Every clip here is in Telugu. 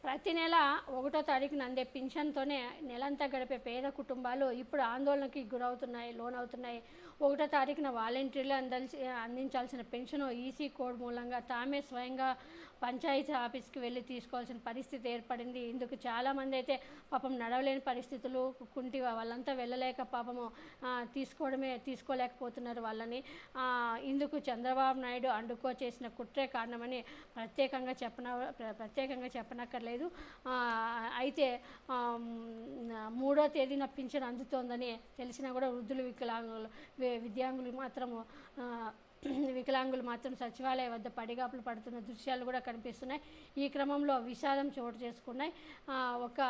ప్రతి నెల ఒకటో తారీఖున అందే పింఛన్తోనే నెలంతా గడిపే పేద కుటుంబాలు ఇప్పుడు ఆందోళనకి లోనవుతున్నాయి. ఒకటో తారీఖున వాలంటీర్లు అందించాల్సిన పెన్షన్ ఈసీ కోడ్ మూలంగా తామే స్వయంగా పంచాయతీ ఆఫీస్కి వెళ్ళి తీసుకోవాల్సిన పరిస్థితి ఏర్పడింది. ఇందుకు చాలామంది అయితే పాపం నడవలేని పరిస్థితులు, కుంటి వాళ్ళంతా వెళ్ళలేక పాపము తీసుకోలేకపోతున్నారు వాళ్ళని. ఇందుకు చంద్రబాబు నాయుడు అండుకో చేసిన కుట్రే కారణమని ప్రత్యేకంగా చెప్పనక్కర్లేదు. అయితే 3వ తేదీన పింఛన్ అందుతోందని తెలిసినా కూడా వృద్ధులు, వికలాంగులు మాత్రం సచివాలయ వద్ద పడిగాపులు పడుతున్న దృశ్యాలు కూడా కనిపిస్తున్నాయి. ఈ క్రమంలో విషాదం చోటు చేసుకున్నాయి. ఒక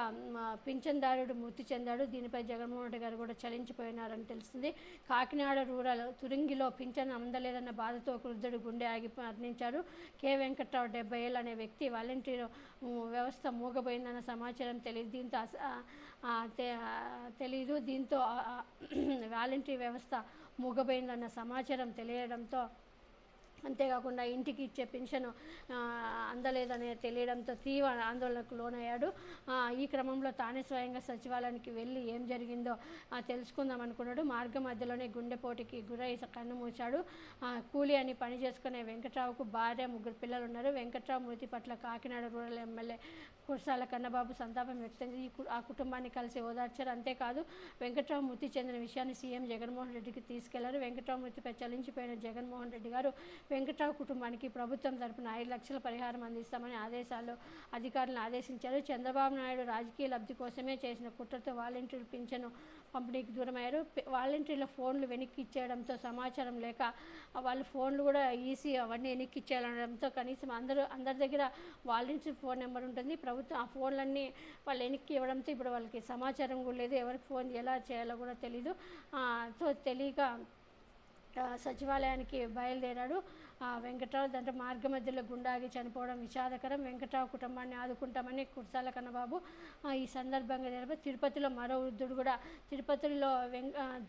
పింఛన్దారుడు మృతి చెందాడు. దీనిపై జగన్మోహన్ రెడ్డి గారు కూడా చలించిపోయినారని తెలుస్తుంది. కాకినాడ రూరల్ తురింగిలో పింఛన్ అందలేదన్న బాధతో ఒక వృద్ధుడు గుండె ఆగి మరణించారు. కె వెంకట్రావు 70 ఏళ్ళు అనే వ్యక్తి వాలంటీర్ వ్యవస్థ మూగబోయిందన్న సమాచారం దీంతో వాలంటీర్ వ్యవస్థ మూగబోయిందన్న సమాచారం తెలియడంతో, అంతేకాకుండా ఇంటికి ఇచ్చే పెన్షన్ అందలేదని తెలియడంతో తీవ్ర ఆందోళనకు లోనయ్యాడు. ఈ క్రమంలో తానే స్వయంగా సచివాలయానికి వెళ్ళి ఏం జరిగిందో తెలుసుకుందాం అనుకున్నాడు. మార్గ మధ్యలోనే గుండెపోటుకి గురై కన్నుమూశాడు. కూలి అని పని చేసుకునే వెంకట్రావుకు భార్య, 3 పిల్లలు ఉన్నారు. వెంకట్రావు మృతి పట్ల కాకినాడ రూరల్ ఎమ్మెల్యే కుర్సాల కన్నబాబు సంతాపం వ్యక్తం చేసి ఆ కుటుంబాన్ని కలిసి ఓదార్చారు. అంతేకాదు, వెంకట్రావు మృతి చెందిన విషయాన్ని సీఎం జగన్మోహన్ రెడ్డికి తీసుకెళ్లారు. వెంకట్రావు మృతిపై చలించిపోయిన జగన్మోహన్ రెడ్డి గారు వెంకట్రావు కుటుంబానికి ప్రభుత్వం తరపున 5 లక్షల పరిహారం అందిస్తామని అధికారులను ఆదేశించారు. చంద్రబాబు నాయుడు రాజకీయ లబ్ధి కోసమే చేసిన కుట్రతో వాలంటీర్లు పింఛను పంపిణీకి దూరమయ్యారు. వాలంటీర్ల ఫోన్లు వెనక్కి ఇచ్చేయడంతో, సమాచారం లేక వాళ్ళ ఫోన్లు కూడా ఈసీ అవన్నీ వెనక్కి ఇచ్చేయడంతో కనీసం అందరి దగ్గర వాలంటీర్ ఫోన్ నెంబర్ ఉంటుంది. ప్రభుత్వం ఆ ఫోన్లన్నీ వాళ్ళు వెనక్కి ఇవ్వడంతో ఇప్పుడు వాళ్ళకి సమాచారం కూడా లేదు. ఎవరికి ఫోన్ ఎలా చేయాలో కూడా తెలీదు. తెలియక సచివాలయానికి బయలుదేరాడు వెంకట్రావు. దాంట్లో మార్గ మధ్యలో గుండాగి చనిపోవడం విషాదకరం. వెంకట్రావు కుటుంబాన్ని ఆదుకుంటామని కుర్సాల కన్నబాబు ఈ సందర్భంగా తెలిపారు. తిరుపతిలో మరో వృద్ధుడు కూడా తిరుపతిలో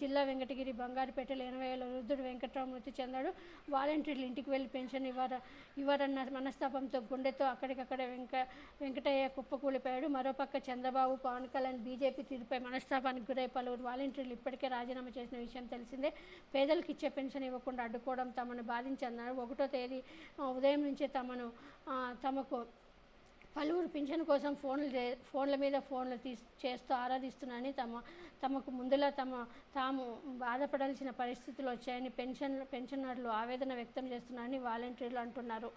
జిల్లా వెంకటగిరి బంగారుపేటలో 80 ఏళ్ల వృద్ధుడు వెంకట్రావు మృతి చెందాడు. వాలంటీర్లు ఇంటికి వెళ్ళి పెన్షన్ ఇవ్వరన్న మనస్తాపంతో గుండెతో అక్కడికక్కడే వెంకటయ్య కుప్పకూలిపోయాడు. మరోపక్క చంద్రబాబు, పవన్ కళ్యాణ్, బీజేపీ తీరుపై మనస్తాపానికి గురై పలువురు వాలంటీర్లు ఇప్పటికే రాజీనామా చేసిన విషయం తెలిసిందే. పేదలకు ఇచ్చే పెన్షన్ ఇవ్వకుండా అడ్డుకోవడం తమను బాధించన్నారు. 1వ తేదీ ఉదయం నుంచే తమకు పలువురు పింఛన్ కోసం ఫోన్ల మీద ఫోన్లు చేస్తూ ఆరాధిస్తున్నారని, తమకు ముందులా తాము బాధపడాల్సిన పరిస్థితులు వచ్చాయని పెన్షనర్లు ఆవేదన వ్యక్తం చేస్తున్నారని వాలంటీర్లు అంటున్నారు.